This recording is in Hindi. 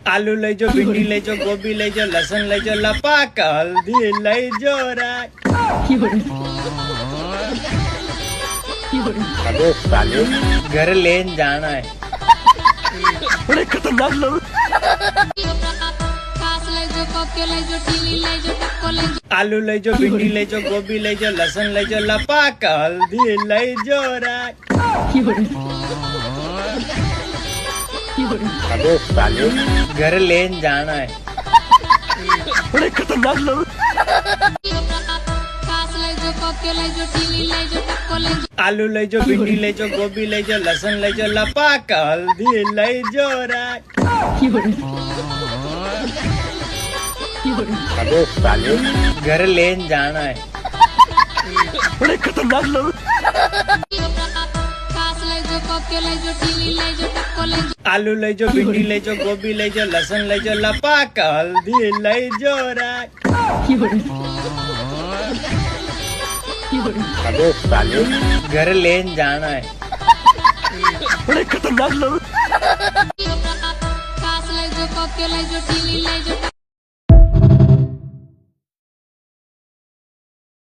आलू लई जो, भिंडी लई जो, गोभी लई जो, लसन लई जो, लपाक हल्दी लई जो अबे साले घर लेन जाना है। बड़े खतरनाक लोग। आलू लई जो, भिंडी लई जो, गोभी लई जो, लसन लई जो, लपाक हल्दी लई जो अबे साले घर लेन जाना है। बड़े खतरनाक लोग। आलू लई जो, भिंडी लई जो, गोभी लई जो, लसन लई जो, लपाक हल्दी लई जो अबे साले घर लेन जाना है। बड़े खतरनाक लोग। आलू लई जो, भिंडी लई जो, गोभी लई जो, लसन लई जो, लपाक हल्दी लई जो अबे साले घर लेन जाना है। बड़े खतरनाक लोग।